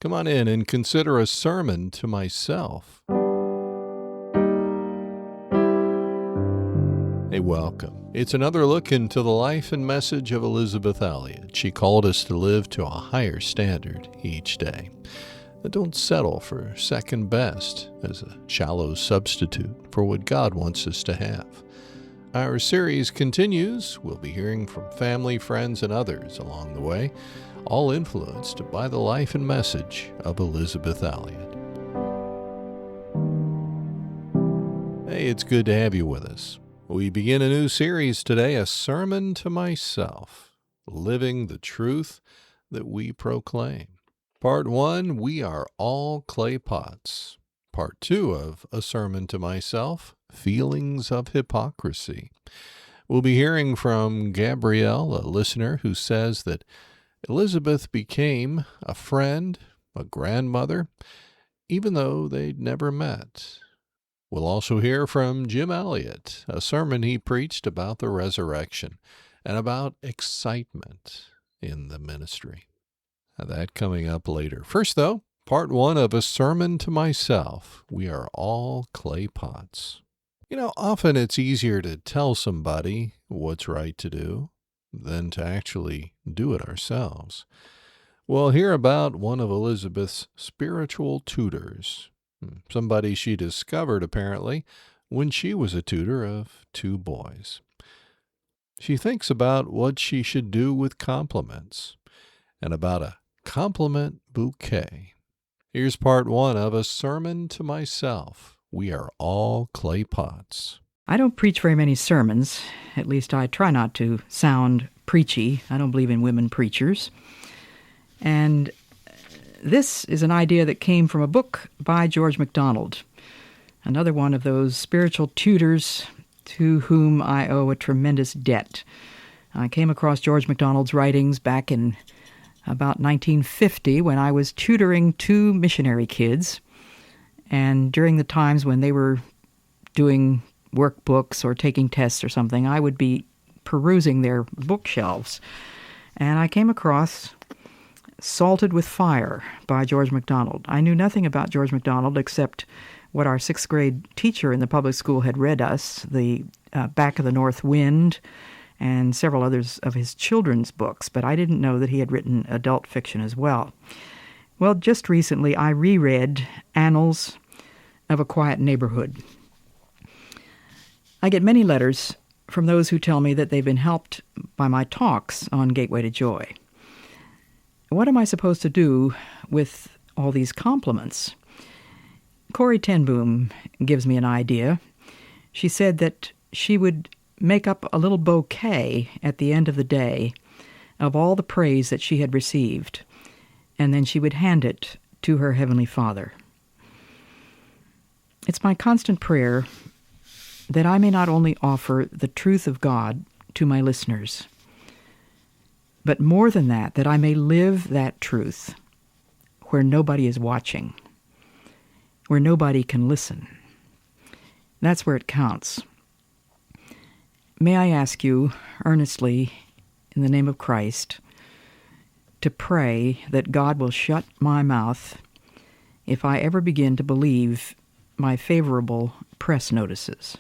Come on in and consider a sermon to myself. Hey, welcome. It's another look into the life and message of Elizabeth Elliot. She called us to live to a higher standard each day. Don't settle for second best as a shallow substitute for what God wants us to have. Our series continues. We'll be hearing from family, friends, and others along the way, all influenced by the life and message of Elizabeth Elliot. Hey, it's good to have you with us. We begin a new series today, A Sermon to Myself, Living the Truth that we Proclaim. Part 1, We Are All Clay Pots. Part 2 of A Sermon to Myself, Feelings of Hypocrisy. We'll be hearing from Gabrielle, a listener who says that Elizabeth became a friend, a grandmother, even though they'd never met. We'll also hear from Jim Elliot, a sermon he preached about the resurrection and about excitement in the ministry. Now, that coming up later. First, though, part 1 of A Sermon to Myself. We are all clay pots. You know, often it's easier to tell somebody what's right to do than to actually do it ourselves. We'll hear about one of Elizabeth's spiritual tutors, somebody she discovered, apparently, when she was a tutor of 2 boys. She thinks about what she should do with compliments and about a compliment bouquet. Here's part 1 of A Sermon to Myself. We are all clay pots. I don't preach very many sermons. At least I try not to sound preachy. I don't believe in women preachers. And this is an idea that came from a book by George MacDonald, another one of those spiritual tutors to whom I owe a tremendous debt. I came across George MacDonald's writings back in about 1950 when I was tutoring 2 missionary kids, and during the times when they were doing workbooks or taking tests or something, I would be perusing their bookshelves, and I came across Salted with Fire by George MacDonald. I knew nothing about George MacDonald except what our 6th grade teacher in the public school had read us, the Back of the North Wind, and several others of his children's books, but I didn't know that he had written adult fiction as well. Well, just recently I reread Annals of a Quiet Neighborhood. I get many letters from those who tell me that they've been helped by my talks on Gateway to Joy. What am I supposed to do with all these compliments? Corrie ten Boom gives me an idea. She said that she would make up a little bouquet at the end of the day of all the praise that she had received, and then she would hand it to her Heavenly Father. It's my constant prayer that I may not only offer the truth of God to my listeners, but more than that, that I may live that truth where nobody is watching, where nobody can listen. That's where it counts. May I ask you earnestly, in the name of Christ, to pray that God will shut my mouth if I ever begin to believe my favorable press notices.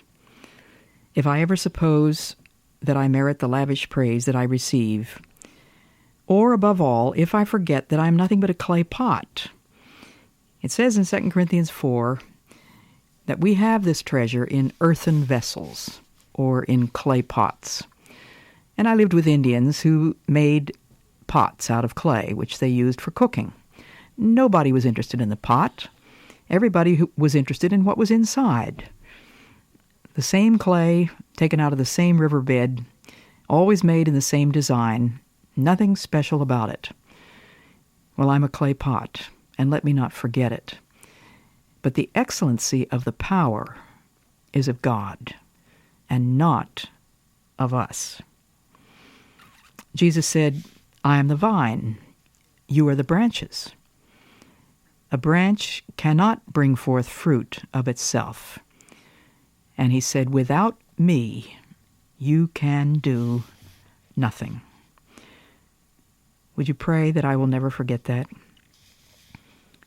If I ever suppose that I merit the lavish praise that I receive, or, above all, if I forget that I am nothing but a clay pot. It says in 2 Corinthians 4 that we have this treasure in earthen vessels, or in clay pots. And I lived with Indians who made pots out of clay, which they used for cooking. Nobody was interested in the pot. Everybody was interested in what was inside. The same clay, taken out of the same riverbed, always made in the same design. Nothing special about it. Well, I'm a clay pot, and let me not forget it. But the excellency of the power is of God, and not of us. Jesus said, I am the vine, you are the branches. A branch cannot bring forth fruit of itself. And he said, without me, you can do nothing. Would you pray that I will never forget that?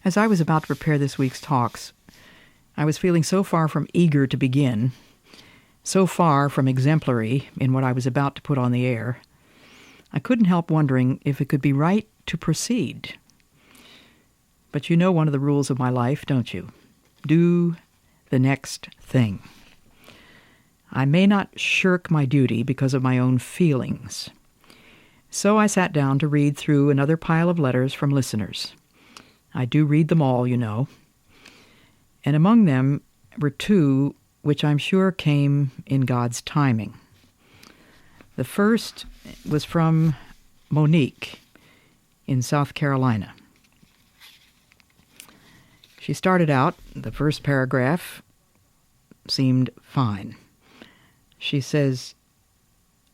As I was about to prepare this week's talks, I was feeling so far from eager to begin, so far from exemplary in what I was about to put on the air, I couldn't help wondering if it could be right to proceed. But you know one of the rules of my life, don't you? Do the next thing. I may not shirk my duty because of my own feelings. So I sat down to read through another pile of letters from listeners. I do read them all, you know. And among them were two which I'm sure came in God's timing. The first was from Monique in South Carolina. She started out, the first paragraph seemed fine. She says,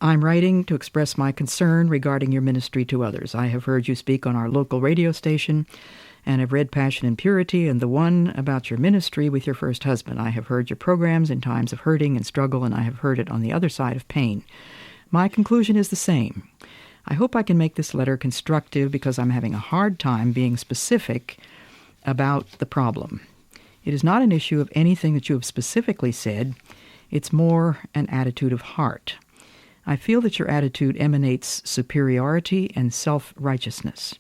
I'm writing to express my concern regarding your ministry to others. I have heard you speak on our local radio station and have read Passion and Purity and the one about your ministry with your first husband. I have heard your programs in times of hurting and struggle, and I have heard it on the other side of pain. My conclusion is the same. I hope I can make this letter constructive because I'm having a hard time being specific about the problem. It is not an issue of anything that you have specifically said. It's more an attitude of heart. I feel that your attitude emanates superiority and self-righteousness.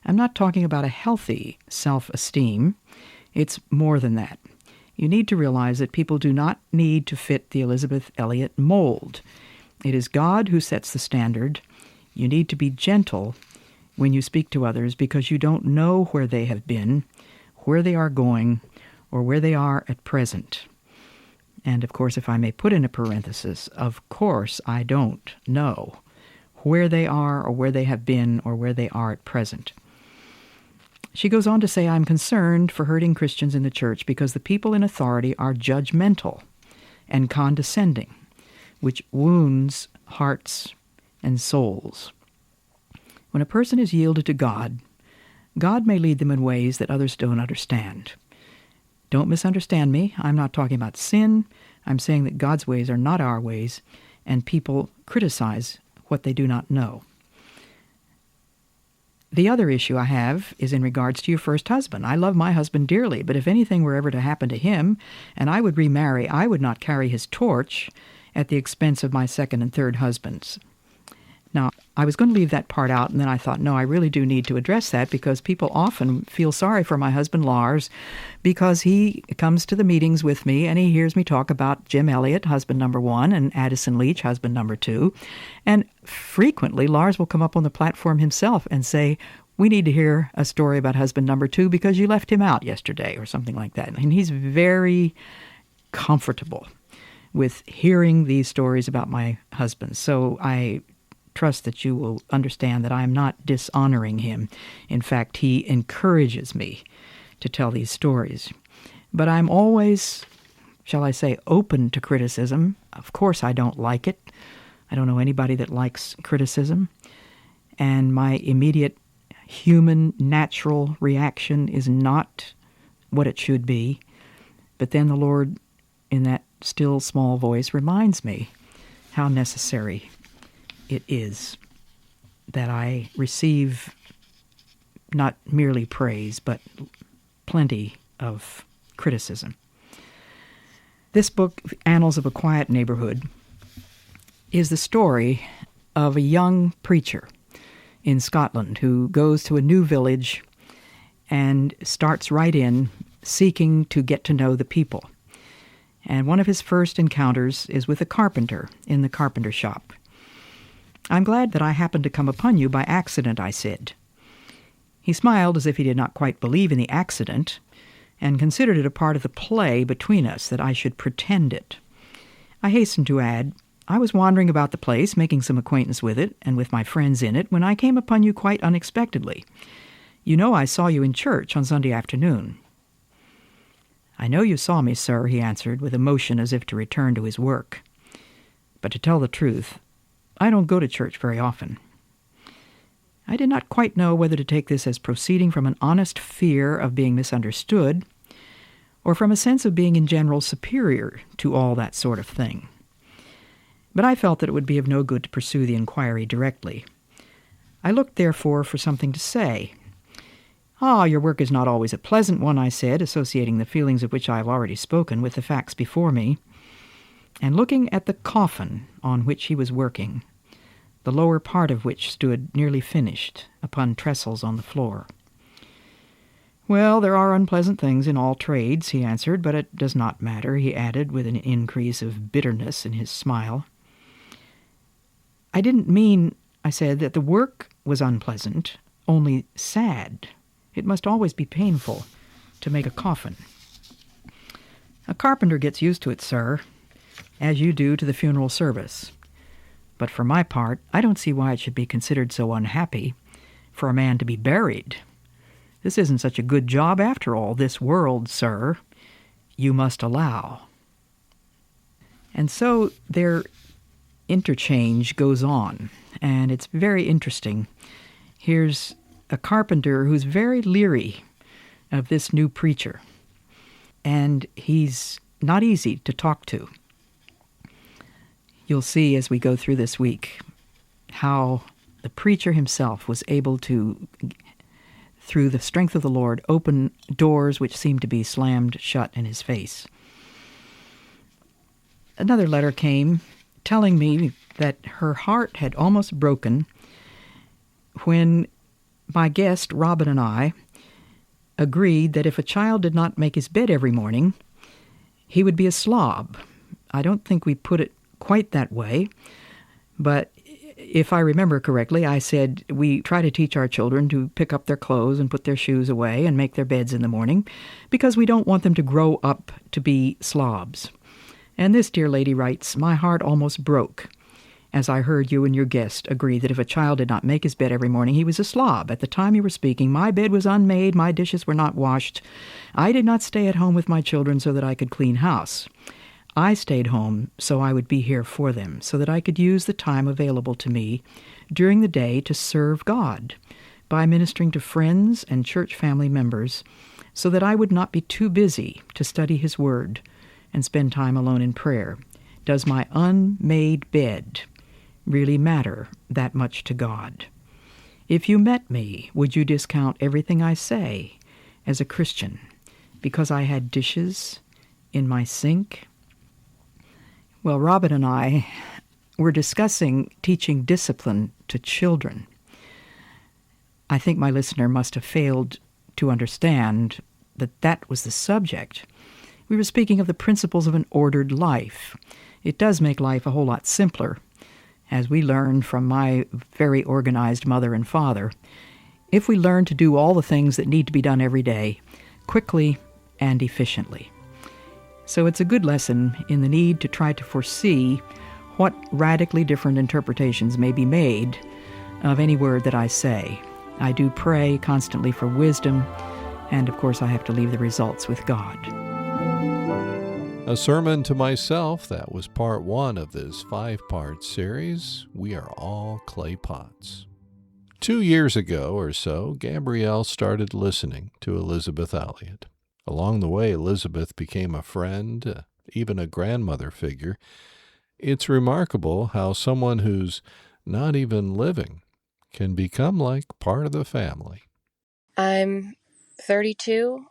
I'm not talking about a healthy self-esteem. It's more than that. You need to realize that people do not need to fit the Elizabeth Elliot mold. It is God who sets the standard. You need to be gentle when you speak to others because you don't know where they have been, where they are going, or where they are at present. And of course, if I may put in a parenthesis, of course I don't know where they are or where they have been or where they are at present. She goes on to say, I'm concerned for hurting Christians in the church because the people in authority are judgmental and condescending, which wounds hearts and souls. When a person is yielded to God, God may lead them in ways that others don't understand. Don't misunderstand me. I'm not talking about sin. I'm saying that God's ways are not our ways, and people criticize what they do not know. The other issue I have is in regards to your first husband. I love my husband dearly, but if anything were ever to happen to him and I would remarry, I would not carry his torch at the expense of my second and third husbands. Now, I was going to leave that part out, and then I thought, no, I really do need to address that because people often feel sorry for my husband, Lars, because he comes to the meetings with me and he hears me talk about Jim Elliot, husband number 1, and Addison Leach, husband number 2. And frequently, Lars will come up on the platform himself and say, we need to hear a story about husband number 2 because you left him out yesterday or something like that. And he's very comfortable with hearing these stories about my husband. So I trust that you will understand that I am not dishonoring him. In fact, he encourages me to tell these stories. But I'm always, shall I say, open to criticism. Of course I don't like it. I don't know anybody that likes criticism. And my immediate human, natural reaction is not what it should be. But then the Lord, in that still small voice, reminds me how necessary it is that I receive not merely praise, but plenty of criticism. This book, Annals of a Quiet Neighborhood, is the story of a young preacher in Scotland who goes to a new village and starts right in seeking to get to know the people. And one of his first encounters is with a carpenter in the carpenter shop. I'm glad that I happened to come upon you by accident, I said. He smiled as if he did not quite believe in the accident, and considered it a part of the play between us that I should pretend it. I hastened to add, I was wandering about the place, making some acquaintance with it, and with my friends in it, when I came upon you quite unexpectedly. You know I saw you in church on Sunday afternoon. I know you saw me, sir, he answered, with emotion as if to return to his work. But to tell the truth, I don't go to church very often. I did not quite know whether to take this as proceeding from an honest fear of being misunderstood, or from a sense of being in general superior to all that sort of thing. But I felt that it would be of no good to pursue the inquiry directly. I looked, therefore, for something to say. Ah, your work is not always a pleasant one, I said, associating the feelings of which I have already spoken with the facts before me, and looking at the coffin on which he was working, the lower part of which stood nearly finished upon trestles on the floor. Well, there are unpleasant things in all trades, he answered, but it does not matter, he added with an increase of bitterness in his smile. I didn't mean, I said, that the work was unpleasant, only sad. It must always be painful to make a coffin. A carpenter gets used to it, sir, as you do to the funeral service. But for my part, I don't see why it should be considered so unhappy for a man to be buried. This isn't such a good job after all, this world, sir, you must allow. And so their interchange goes on, and it's very interesting. Here's a carpenter who's very leery of this new preacher, and he's not easy to talk to. You'll see as we go through this week how the preacher himself was able to, through the strength of the Lord, open doors which seemed to be slammed shut in his face. Another letter came telling me that her heart had almost broken when my guest, Robin, and I agreed that if a child did not make his bed every morning, he would be a slob. I don't think we put it quite that way, but if I remember correctly, I said we try to teach our children to pick up their clothes and put their shoes away and make their beds in the morning because we don't want them to grow up to be slobs. And this dear lady writes, my heart almost broke as I heard you and your guest agree that if a child did not make his bed every morning, he was a slob. At the time you were speaking, my bed was unmade, my dishes were not washed. I did not stay at home with my children so that I could clean house. I stayed home so I would be here for them, so that I could use the time available to me during the day to serve God by ministering to friends and church family members, so that I would not be too busy to study His Word and spend time alone in prayer. Does my unmade bed really matter that much to God? If you met me, would you discount everything I say as a Christian because I had dishes in my sink? Well, Robin and I were discussing teaching discipline to children. I think my listener must have failed to understand that that was the subject. We were speaking of the principles of an ordered life. It does make life a whole lot simpler, as we learned from my very organized mother and father, if we learn to do all the things that need to be done every day, quickly and efficiently. So it's a good lesson in the need to try to foresee what radically different interpretations may be made of any word that I say. I do pray constantly for wisdom, and of course I have to leave the results with God. A sermon to myself, that was part one of this 5-part series, We Are All Clay Pots. 2 years ago or so, Gabrielle started listening to Elizabeth Elliot. Along the way, Elizabeth became a friend, even a grandmother figure. It's remarkable how someone who's not even living can become like part of the family. I'm 32,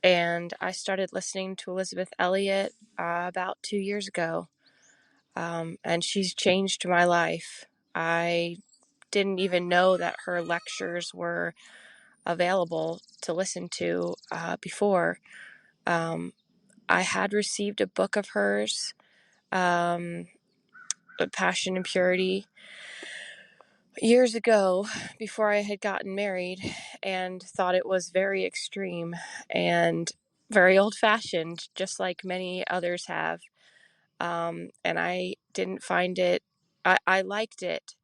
and I started listening to Elizabeth Elliot about 2 years ago, and she's changed my life. I didn't even know that her lectures were available to listen to before. I had received a book of hers, Passion and Purity, years ago before I had gotten married, and thought it was very extreme and very old-fashioned, just like many others have. And I didn't find it, I liked it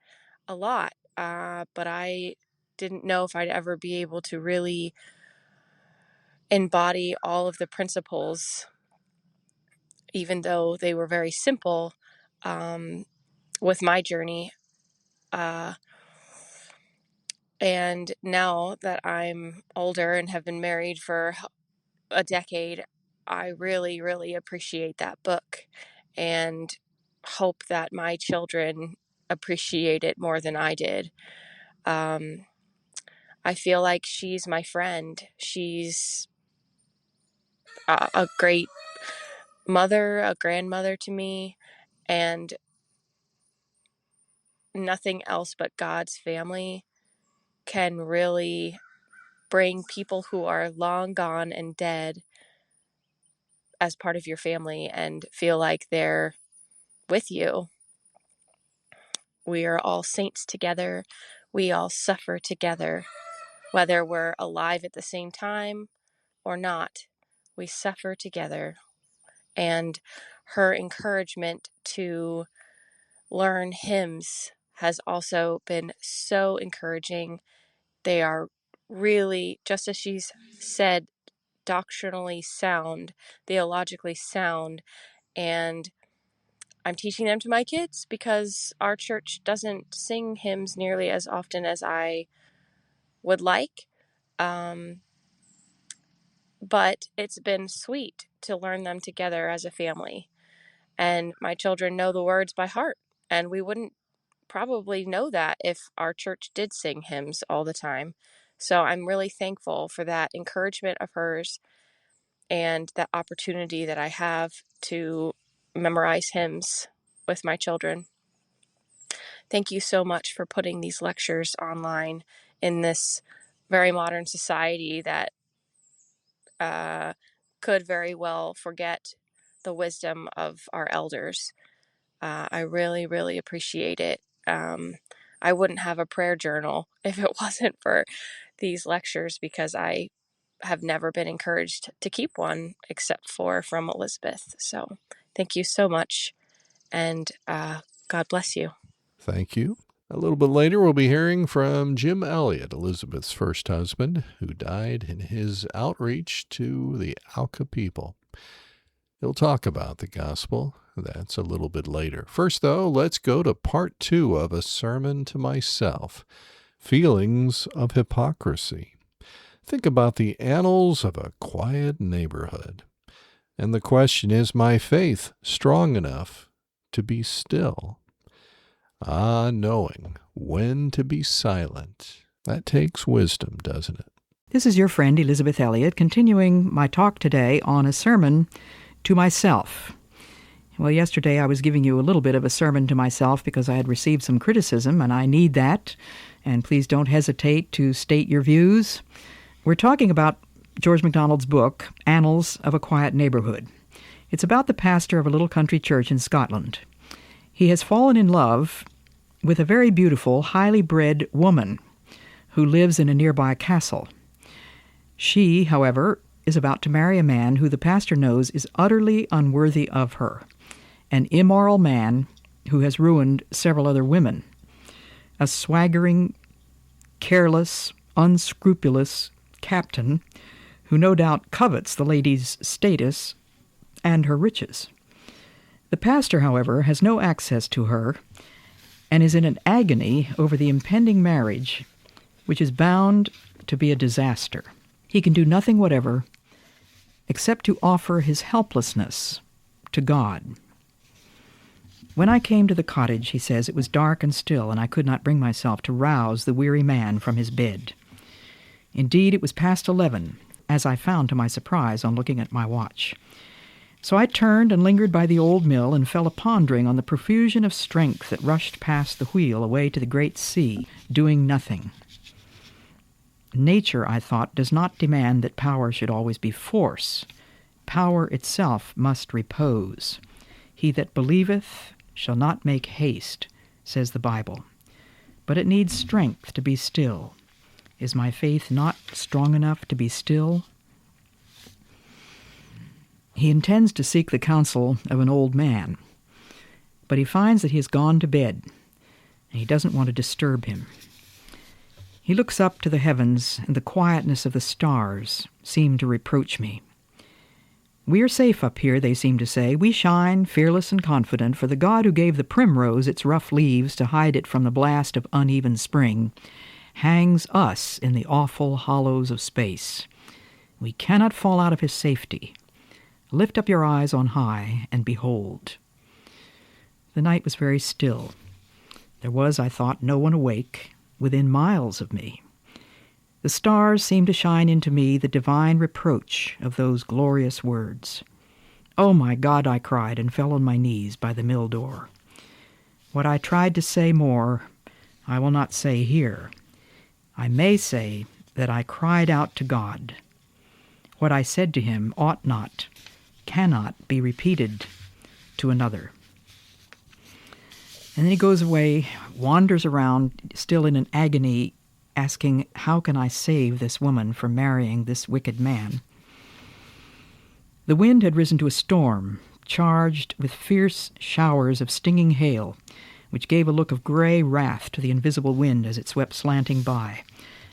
a lot, but I didn't know if I'd ever be able to really embody all of the principles, even though they were very simple, with my journey. And now that I'm older and have been married for a decade, I really, really appreciate that book and hope that my children appreciate it more than I did. I feel like she's my friend. She's a great mother, a grandmother to me, and nothing else but God's family can really bring people who are long gone and dead as part of your family and feel like they're with you. We are all saints together. We all suffer together, whether we're alive at the same time or not. We suffer together. And her encouragement to learn hymns has also been so encouraging. They are really, just as she's said, doctrinally sound, theologically sound, and I'm teaching them to my kids because our church doesn't sing hymns nearly as often as I would like. But it's been sweet to learn them together as a family. And my children know the words by heart. And we wouldn't probably know that if our church did sing hymns all the time. So I'm really thankful for that encouragement of hers and that opportunity that I have to memorize hymns with my children. Thank you so much for putting these lectures online in this very modern society that could very well forget the wisdom of our elders. I really, really appreciate it. I wouldn't have a prayer journal if it wasn't for these lectures because I have never been encouraged to keep one except for from Elizabeth. So thank you so much, and God bless you. Thank you. A little bit later, we'll be hearing from Jim Elliot, Elizabeth's first husband, who died in his outreach to the Auca people. He'll talk about the gospel. That's a little bit later. First, though, let's go to part 2 of A Sermon to Myself, Feelings of Hypocrisy. Think about the annals of a quiet neighborhood. And the question is my faith strong enough to be still? Knowing when to be silent. That takes wisdom, doesn't it? This is your friend Elizabeth Elliot, continuing my talk today on a sermon to myself. Well, yesterday I was giving you a little bit of a sermon to myself because I had received some criticism, and I need that. And please don't hesitate to state your views. We're talking about George MacDonald's book, Annals of a Quiet Neighborhood. It's about the pastor of a little country church in Scotland. He has fallen in love with a very beautiful, highly bred woman who lives in a nearby castle. She, however, is about to marry a man who the pastor knows is utterly unworthy of her, an immoral man who has ruined several other women, a swaggering, careless, unscrupulous captain who no doubt covets the lady's status and her riches. The pastor, however, has no access to her and is in an agony over the impending marriage, which is bound to be a disaster. He can do nothing whatever except to offer his helplessness to God. When I came to the cottage, he says, it was dark and still, and I could not bring myself to rouse the weary man from his bed. Indeed, it was past 11, as I found to my surprise on looking at my watch. So I turned and lingered by the old mill and fell a-pondering on the profusion of strength that rushed past the wheel away to the great sea, doing nothing. Nature, I thought, does not demand that power should always be force. Power itself must repose. He that believeth shall not make haste, says the Bible. But it needs strength to be still. Is my faith not strong enough to be still? He intends to seek the counsel of an old man, but he finds that he has gone to bed, and he doesn't want to disturb him. He looks up to the heavens, and the quietness of the stars seem to reproach me. We are safe up here, they seem to say. We shine, fearless and confident, for the God who gave the primrose its rough leaves to hide it from the blast of uneven spring hangs us in the awful hollows of space. We cannot fall out of his safety. Lift up your eyes on high, and behold. The night was very still. There was, I thought, no one awake within miles of me. The stars seemed to shine into me the divine reproach of those glorious words. "Oh, my God," I cried, and fell on my knees by the mill door. What I tried to say more, I will not say here. I may say that I cried out to God. What I said to him ought not, cannot be repeated to another. And then he goes away, wanders around, still in an agony, asking, how can I save this woman from marrying this wicked man? The wind had risen to a storm, charged with fierce showers of stinging hail, which gave a look of gray wrath to the invisible wind as it swept slanting by,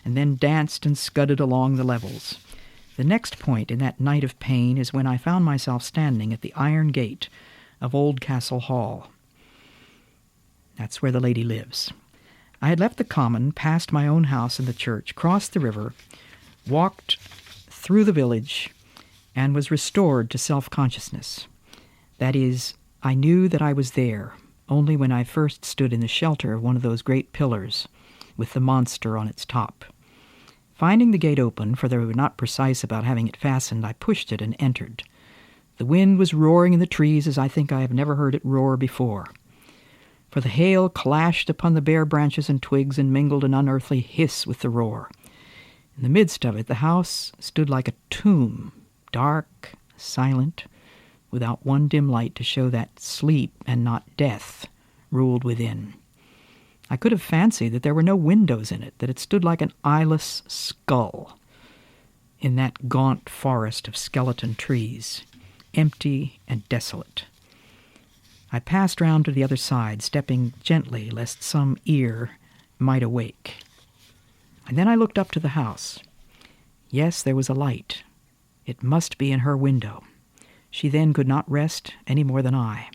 and then danced and scudded along the levels. The next point in that night of pain is when I found myself standing at the iron gate of Old Castle Hall. That's where the lady lives. I had left the common, passed my own house and the church, crossed the river, walked through the village, and was restored to self-consciousness. That is, I knew that I was there only when I first stood in the shelter of one of those great pillars with the monster on its top. Finding the gate open, for they were not precise about having it fastened, I pushed it and entered. The wind was roaring in the trees as I think I have never heard it roar before. For the hail clashed upon the bare branches and twigs and mingled an unearthly hiss with the roar. In the midst of it, the house stood like a tomb, dark, silent, without one dim light to show that sleep and not death ruled within. I could have fancied that there were no windows in it, that it stood like an eyeless skull in that gaunt forest of skeleton trees, empty and desolate. I passed round to the other side, stepping gently lest some ear might awake. And then I looked up to the house. Yes, there was a light. It must be in her window. She then could not rest any more than I.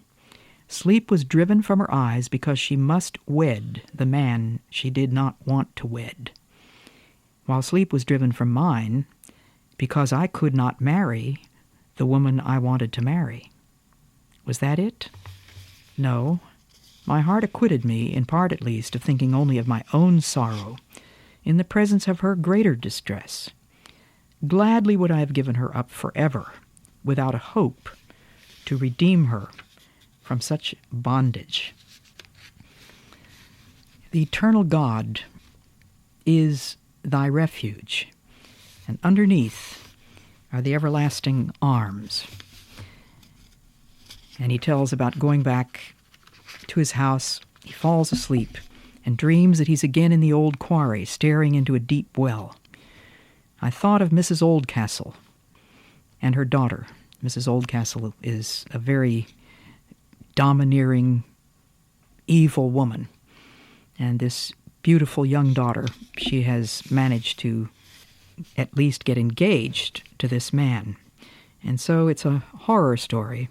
Sleep was driven from her eyes because she must wed the man she did not want to wed, while sleep was driven from mine because I could not marry the woman I wanted to marry. Was that it? No. My heart acquitted me, in part at least, of thinking only of my own sorrow in the presence of her greater distress. Gladly would I have given her up forever, without a hope to redeem her from such bondage. The eternal God is thy refuge, and underneath are the everlasting arms. And he tells about going back to his house. He falls asleep and dreams that he's again in the old quarry, staring into a deep well. I thought of Mrs. Oldcastle and her daughter. Mrs. Oldcastle is a very domineering, evil woman. And this beautiful young daughter, she has managed to at least get engaged to this man. And so it's a horror story.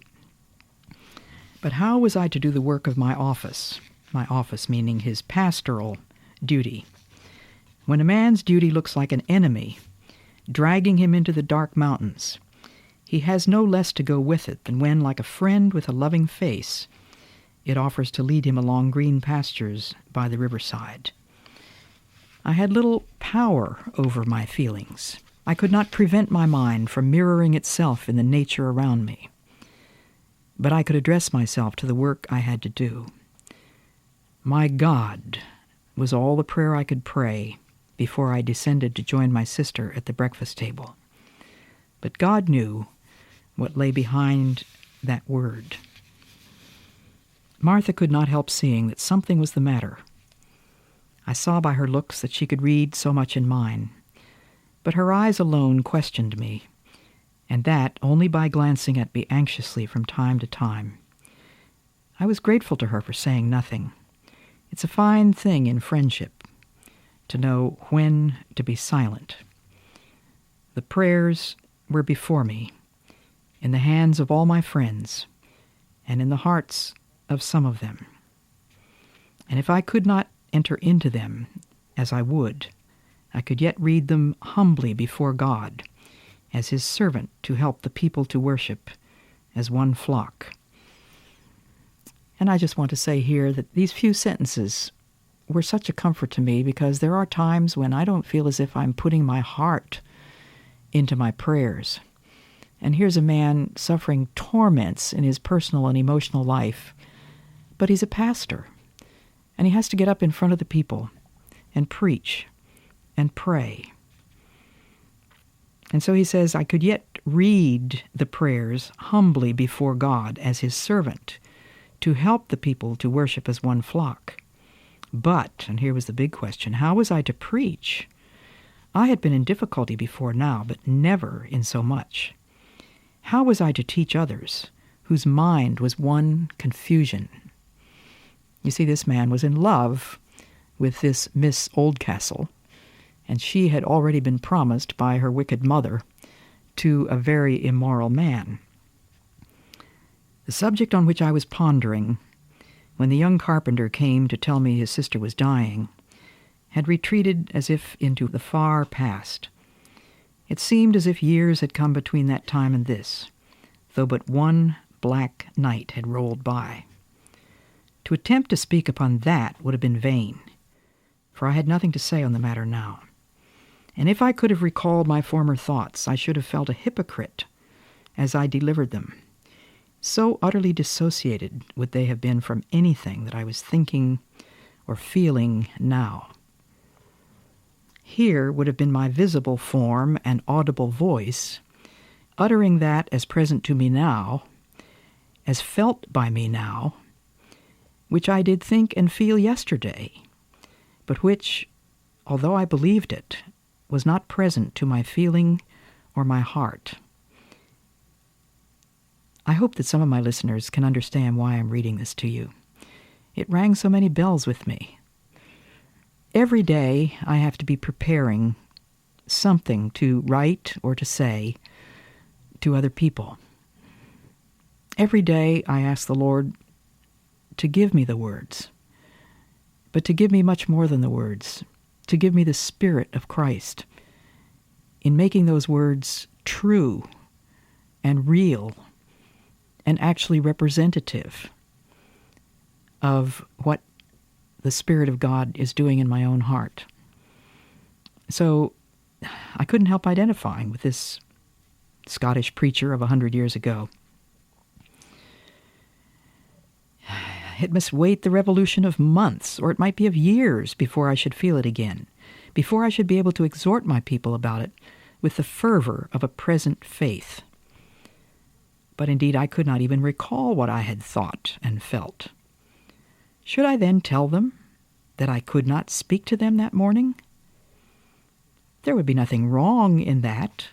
But how was I to do the work of my office meaning his pastoral duty, when a man's duty looks like an enemy, dragging him into the dark mountains? He has no less to go with it than when, like a friend with a loving face, it offers to lead him along green pastures by the riverside. I had little power over my feelings. I could not prevent my mind from mirroring itself in the nature around me. But I could address myself to the work I had to do. My God was all the prayer I could pray before I descended to join my sister at the breakfast table. But God knew what lay behind that word. Martha could not help seeing that something was the matter. I saw by her looks that she could read so much in mine, but her eyes alone questioned me, and that only by glancing at me anxiously from time to time. I was grateful to her for saying nothing. It's a fine thing in friendship to know when to be silent. The prayers were before me, in the hands of all my friends, and in the hearts of some of them. And if I could not enter into them as I would, I could yet read them humbly before God, as his servant to help the people to worship as one flock. And I just want to say here that these few sentences were such a comfort to me, because there are times when I don't feel as if I'm putting my heart into my prayers. And here's a man suffering torments in his personal and emotional life, but he's a pastor, and he has to get up in front of the people and preach and pray. And so he says, I could yet read the prayers humbly before God as his servant to help the people to worship as one flock. But, and here was the big question, how was I to preach? I had been in difficulty before now, but never in so much. How was I to teach others whose mind was one confusion? You see, this man was in love with this Miss Oldcastle, and she had already been promised by her wicked mother to a very immoral man. The subject on which I was pondering when the young carpenter came to tell me his sister was dying had retreated as if into the far past. It seemed as if years had come between that time and this, though but one black night had rolled by. To attempt to speak upon that would have been vain, for I had nothing to say on the matter now. And if I could have recalled my former thoughts, I should have felt a hypocrite as I delivered them. So utterly dissociated would they have been from anything that I was thinking or feeling now. Here would have been my visible form and audible voice, uttering that as present to me now, as felt by me now, which I did think and feel yesterday, but which, although I believed it, was not present to my feeling or my heart. I hope that some of my listeners can understand why I'm reading this to you. It rang so many bells with me. Every day I have to be preparing something to write or to say to other people. Every day I ask the Lord to give me the words, but to give me much more than the words, to give me the Spirit of Christ in making those words true and real and actually representative of what the Spirit of God is doing in my own heart. So I couldn't help identifying with this Scottish preacher of 100 years ago. It must wait the revolution of months, or it might be of years, before I should feel it again, before I should be able to exhort my people about it with the fervor of a present faith. But indeed I could not even recall what I had thought and felt. Should I then tell them that I could not speak to them that morning? There would be nothing wrong in that,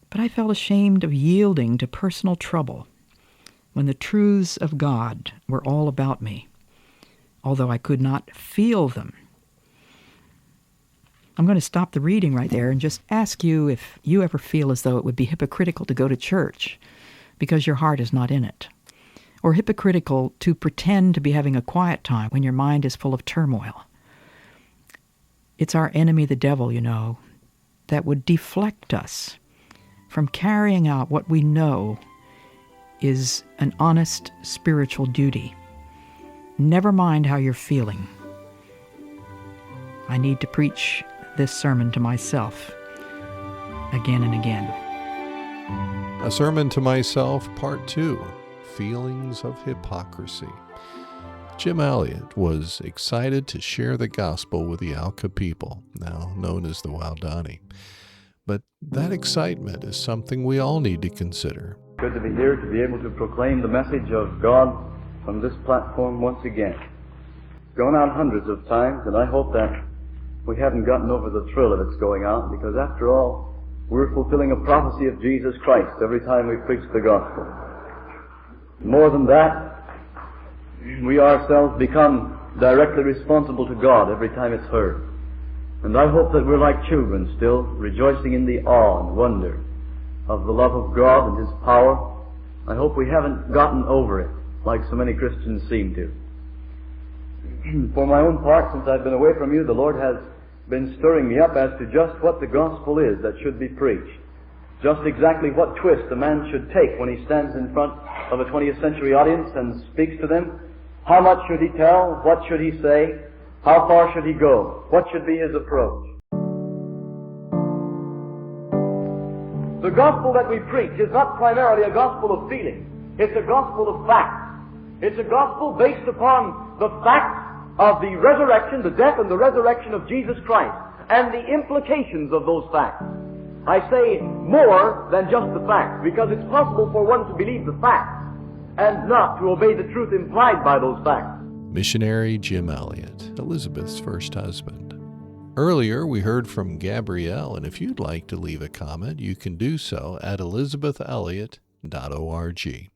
but I felt ashamed of yielding to personal trouble when the truths of God were all about me, although I could not feel them. I'm going to stop the reading right there and just ask you if you ever feel as though it would be hypocritical to go to church because your heart is not in it, or hypocritical to pretend to be having a quiet time when your mind is full of turmoil. It's our enemy, the devil, you know, that would deflect us from carrying out what we know is an honest spiritual duty. Never mind how you're feeling. I need to preach this sermon to myself again and again. A Sermon to Myself, Part 2, Feelings of Hypocrisy. Jim Elliot was excited to share the gospel with the Alka people, now known as the Waodani. But that excitement is something we all need to consider. Good to be here, to be able to proclaim the message of God from this platform once again. Gone out hundreds of times, and I hope that we haven't gotten over the thrill of its going out, because after all, we're fulfilling a prophecy of Jesus Christ every time we preach the gospel. More than that, we ourselves become directly responsible to God every time it's heard. And I hope that we're like children still, rejoicing in the awe and wonder of the love of God and His power. I hope we haven't gotten over it, like so many Christians seem to. For my own part, since I've been away from you, the Lord has been stirring me up as to just what the gospel is that should be preached. Just exactly what twist a man should take when he stands in front of a 20th century audience and speaks to them How much should he tell? What should he say? How far should he go? What should be his approach? The gospel that we preach is not primarily a gospel of feeling. It's a gospel of fact. It's a gospel based upon the facts of the resurrection, the death and the resurrection of Jesus Christ, and the implications of those facts. I say more than just the facts, because it's possible for one to believe the facts and not to obey the truth implied by those facts. Missionary Jim Elliot, Elizabeth's first husband. Earlier, we heard from Gabrielle, and if you'd like to leave a comment, you can do so at elizabethelliot.org.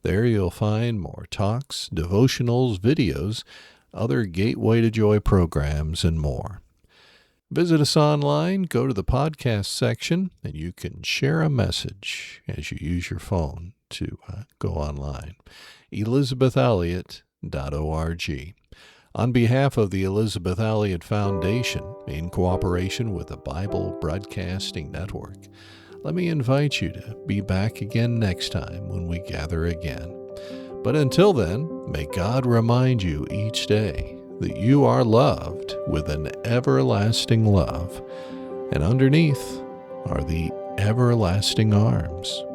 There you'll find more talks, devotionals, videos, other Gateway to Joy programs, and more. Visit us online, go to the podcast section, and you can share a message as you use your phone to go online. elizabethelliot.org. On behalf of the Elizabeth Elliot Foundation, in cooperation with the Bible Broadcasting Network, let me invite you to be back again next time when we gather again. But until then, may God remind you each day that you are loved with an everlasting love, and underneath are the everlasting arms